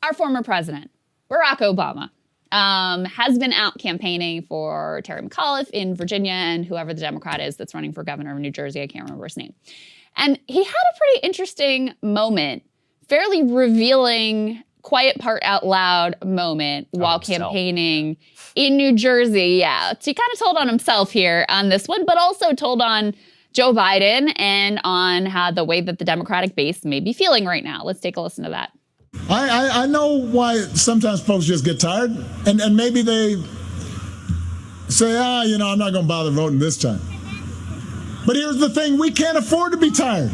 our former president, Barack Obama, has been out campaigning for Terry McAuliffe in Virginia and whoever the Democrat is that's running for governor of New Jersey. I can't remember his name. And he had a pretty interesting moment, fairly revealing, quiet part out loud moment while campaigning in New Jersey. Yeah, so he kind of told on himself here on this one, but also told on Joe Biden and on how the way that the Democratic base may be feeling right now. Let's take a listen to that. I know why sometimes folks just get tired, and maybe they say, I'm not going to bother voting this time. But here's the thing, we can't afford to be tired.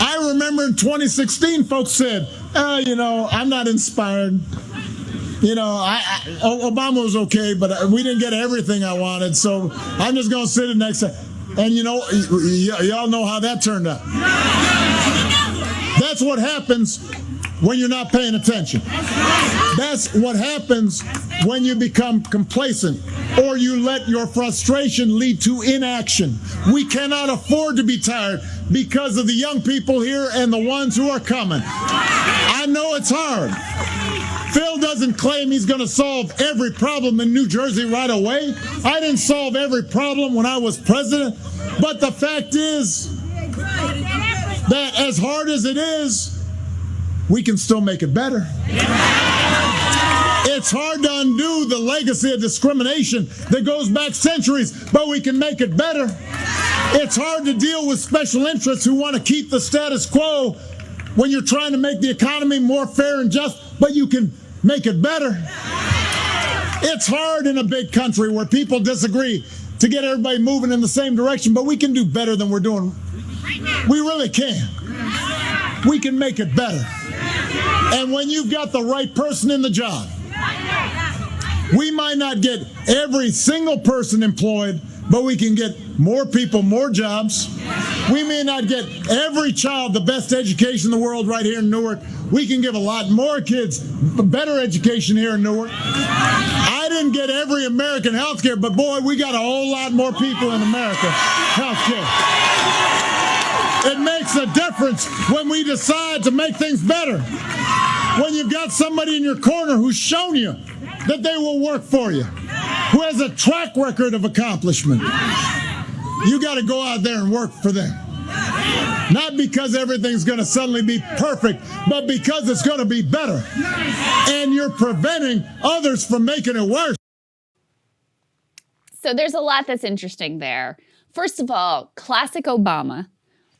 I remember in 2016, folks said, I'm not inspired. Obama was okay, but we didn't get everything I wanted, so I'm just going to sit it next time. And y'all know how that turned out. That's what happens when you're not paying attention. That's what happens when you become complacent or you let your frustration lead to inaction. We cannot afford to be tired because of the young people here and the ones who are coming. I know it's hard. Phil doesn't claim he's going to solve every problem in New Jersey right away. I didn't solve every problem when I was president. But the fact is that as hard as it is, we can still make it better. It's hard to undo the legacy of discrimination that goes back centuries, but we can make it better. It's hard to deal with special interests who want to keep the status quo when you're trying to make the economy more fair and just, but you can make it better. It's hard in a big country where people disagree to get everybody moving in the same direction, but we can do better than we're doing. We really can. We can make it better. And when you've got the right person in the job, we might not get every single person employed, but we can get more people, more jobs. We may not get every child the best education in the world right here in Newark. We can give a lot more kids better education here in Newark. I didn't get every American health care, but boy, we got a whole lot more people in America health care. It makes a difference when we decide to make things better. When you've got somebody in your corner who's shown you that they will work for you, who has a track record of accomplishment, you got to go out there and work for them. Not because everything's going to suddenly be perfect, but because it's going to be better. And you're preventing others from making it worse. So there's a lot that's interesting there. First of all, classic Obama.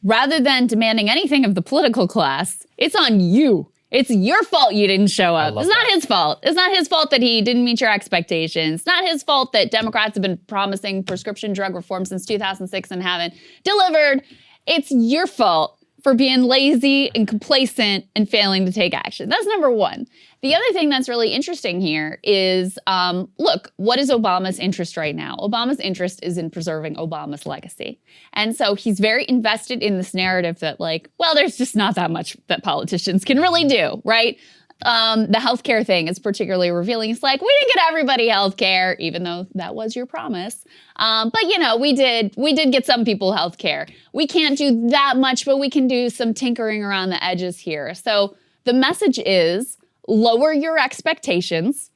Rather than demanding anything of the political class, it's on you. It's your fault you didn't show up. It's not his fault. It's not his fault that he didn't meet your expectations. It's not his fault that Democrats have been promising prescription drug reform since 2006 and haven't delivered. It's your fault for being lazy and complacent and failing to take action. That's number one. The other thing that's really interesting here is, look, what is Obama's interest right now? Obama's interest is in preserving Obama's legacy. And so he's very invested in this narrative that there's just not that much that politicians can really do, right? The healthcare thing is particularly revealing. It's like, we didn't get everybody healthcare, even though that was your promise. But we did get some people healthcare. We can't do that much, but we can do some tinkering around the edges here. So the message is lower your expectations.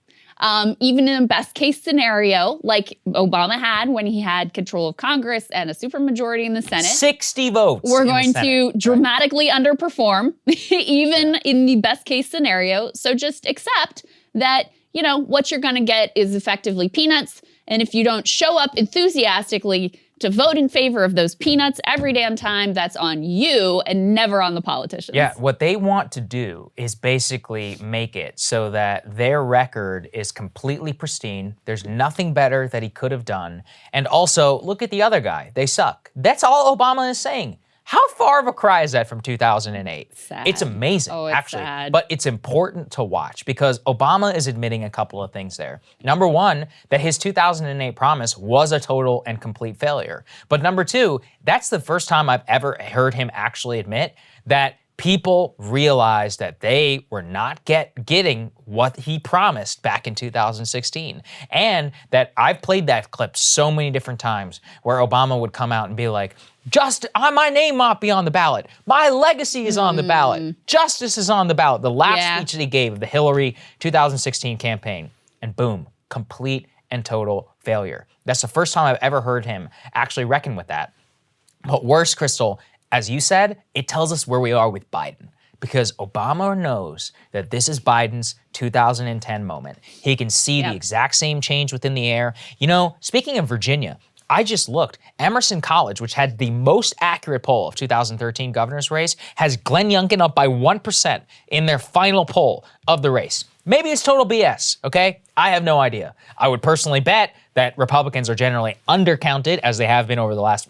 Even in a best case scenario, like Obama had when he had control of Congress and a supermajority in the Senate. 60 votes. We're going to dramatically underperform, even in the best case scenario. So just accept that, what you're going to get is effectively peanuts. And if you don't show up enthusiastically to vote in favor of those peanuts every damn time, that's on you and never on the politicians. Yeah, what they want to do is basically make it so that their record is completely pristine. There's nothing better that he could have done. And also, look at the other guy. They suck. That's all Obama is saying. How far of a cry is that from 2008? Sad. It's amazing, actually. Sad. But it's important to watch because Obama is admitting a couple of things there. Number one, that his 2008 promise was a total and complete failure. But number two, that's the first time I've ever heard him actually admit that people realized that they were not getting what he promised back in 2016. And that I've played that clip so many different times where Obama would come out and be like, my name might be on the ballot. My legacy is on the ballot. Justice is on the ballot. The last speech that he gave of the Hillary 2016 campaign. And boom, complete and total failure. That's the first time I've ever heard him actually reckon with that. But worse, Krystal, as you said, it tells us where we are with Biden. Because Obama knows that this is Biden's 2010 moment. He can see the exact same change within the air. You know, speaking of Virginia, I just looked. Emerson College, which had the most accurate poll of 2013 governor's race, has Glenn Youngkin up by 1% in their final poll of the race. Maybe it's total BS, okay? I have no idea. I would personally bet that Republicans are generally undercounted, as they have been over the last,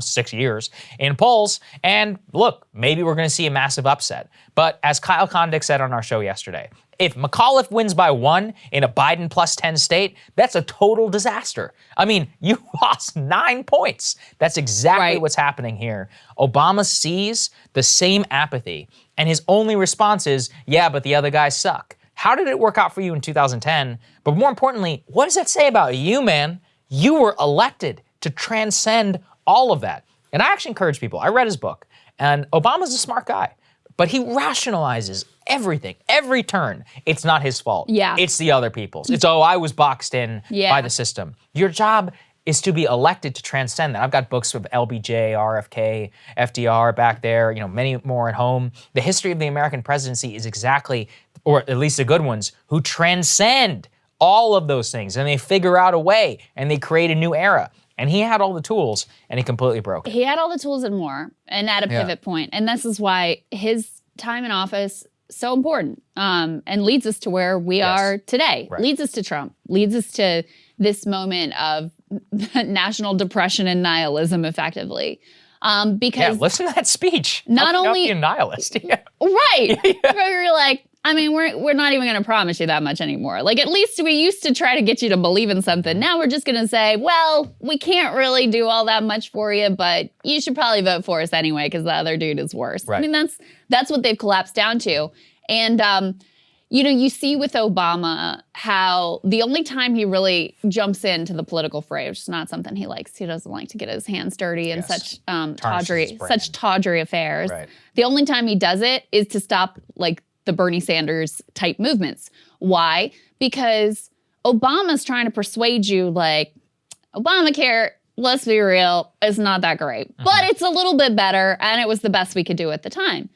6 years in polls. And look, maybe we're going to see a massive upset. But as Kyle Kondik said on our show yesterday, if McAuliffe wins by 1 in a Biden plus 10 state, that's a total disaster. I mean, you lost 9 points. That's exactly what's happening here. Obama sees the same apathy, and his only response is, yeah, but the other guys suck. How did it work out for you in 2010? But more importantly, what does that say about you, man? You were elected to transcend all of that. And I actually encourage people. I read his book, and Obama's a smart guy, but he rationalizes everything, every turn. It's not his fault. Yeah. It's the other people's. It's, I was boxed in by the system. Your job is to be elected to transcend that. I've got books of LBJ, RFK, FDR back there, many more at home. The history of the American presidency is exactly, or at least the good ones, who transcend all of those things, and they figure out a way, and they create a new era. And he had all the tools, and he completely broke it. He had all the tools and more, and at a pivot point. And this is why his time in office so important, and leads us to where we are today. Leads us to Trump. Leads us to this moment of national depression and nihilism, effectively. Because listen to that speech. Not only a nihilist, right? Where you're like, I mean, we're not even going to promise you that much anymore. Like, at least we used to try to get you to believe in something. Now we're just going to say, well, we can't really do all that much for you, but you should probably vote for us anyway because the other dude is worse. Right. I mean, that's what they've collapsed down to. And you see with Obama how the only time he really jumps into the political fray, which is not something he likes. He doesn't like to get his hands dirty in such tawdry affairs. Right. The only time he does it is to stop like the Bernie Sanders type movements. Why? Because Obama's trying to persuade you like, Obamacare, let's be real, is not that great. But it's a little bit better, and it was the best we could do at the time.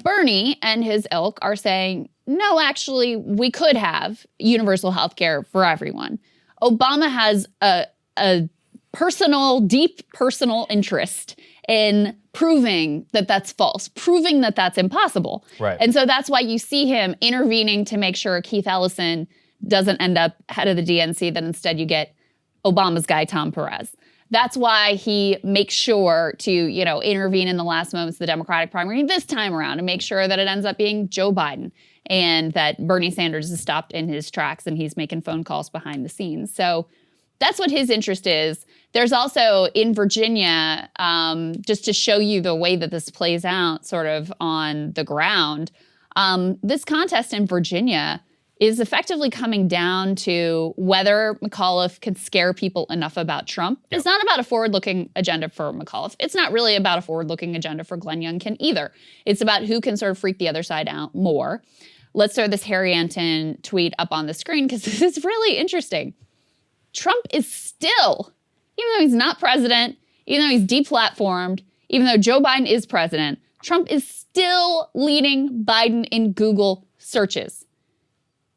Bernie and his ilk are saying, no, actually, we could have universal health care for everyone. Obama has a deep personal interest in proving that that's false, proving that that's impossible. Right. And so that's why you see him intervening to make sure Keith Ellison doesn't end up head of the DNC, that instead you get Obama's guy, Tom Perez. That's why he makes sure to, intervene in the last moments of the Democratic primary this time around and make sure that it ends up being Joe Biden and that Bernie Sanders is stopped in his tracks and he's making phone calls behind the scenes. So that's what his interest is. There's also in Virginia, just to show you the way that this plays out sort of on the ground, this contest in Virginia is effectively coming down to whether McAuliffe can scare people enough about Trump. Yep. It's not about a forward-looking agenda for McAuliffe. It's not really about a forward-looking agenda for Glenn Youngkin either. It's about who can sort of freak the other side out more. Let's throw this Harry Anton tweet up on the screen because this is really interesting. Trump is still, even though he's not president, even though he's deplatformed, even though Joe Biden is president, Trump is still leading Biden in Google searches.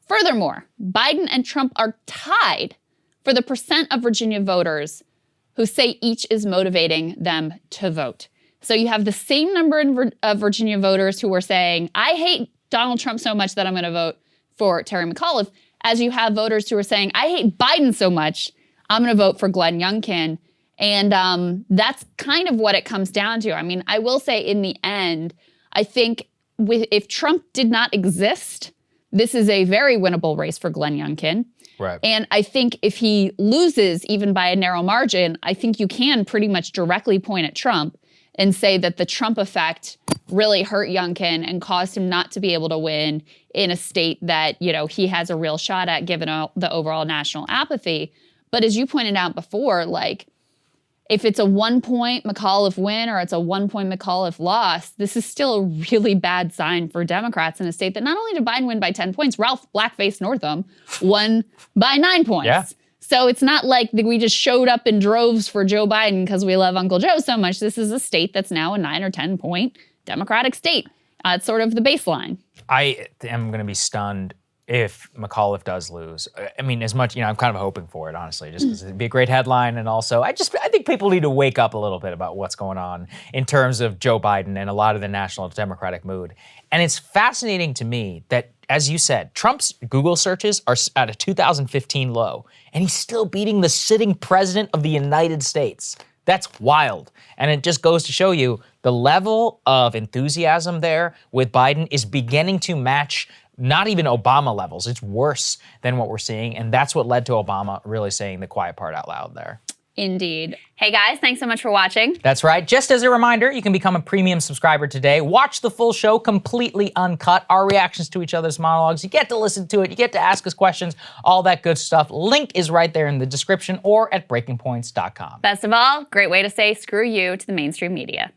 Furthermore, Biden and Trump are tied for the percent of Virginia voters who say each is motivating them to vote. So you have the same number of Virginia voters who are saying, I hate Donald Trump so much that I'm going to vote for Terry McAuliffe, as you have voters who are saying, I hate Biden so much, I'm going to vote for Glenn Youngkin. And that's kind of what it comes down to. I mean, I will say in the end, I think if Trump did not exist, this is a very winnable race for Glenn Youngkin. Right. And I think if he loses even by a narrow margin, I think you can pretty much directly point at Trump and say that the Trump effect really hurt Youngkin and caused him not to be able to win in a state that, he has a real shot at given the overall national apathy. But as you pointed out before, like, if it's a 1-point McAuliffe win or it's a 1-point McAuliffe loss, this is still a really bad sign for Democrats in a state that not only did Biden win by 10 points, Ralph Blackface Northam won by 9 points. Yeah. So it's not like we just showed up in droves for Joe Biden because we love Uncle Joe so much. This is a state that's now a 9 or 10 point Democratic state. It's sort of the baseline. I am going to be stunned if McAuliffe does lose. I mean, as much, I'm kind of hoping for it, honestly, just because it'd be a great headline. And also, I think people need to wake up a little bit about what's going on in terms of Joe Biden and a lot of the national Democratic mood. And it's fascinating to me that, as you said, Trump's Google searches are at a 2015 low, and he's still beating the sitting president of the United States. That's wild. And it just goes to show you the level of enthusiasm there with Biden is beginning to match not even Obama levels. It's worse than what we're seeing. And that's what led to Obama really saying the quiet part out loud there. Indeed. Hey guys, thanks so much for watching. That's right. Just as a reminder, you can become a premium subscriber today. Watch the full show completely uncut, our reactions to each other's monologues. You get to listen to it. You get to ask us questions, all that good stuff. Link is right there in the description or at breakingpoints.com. Best of all, great way to say screw you to the mainstream media.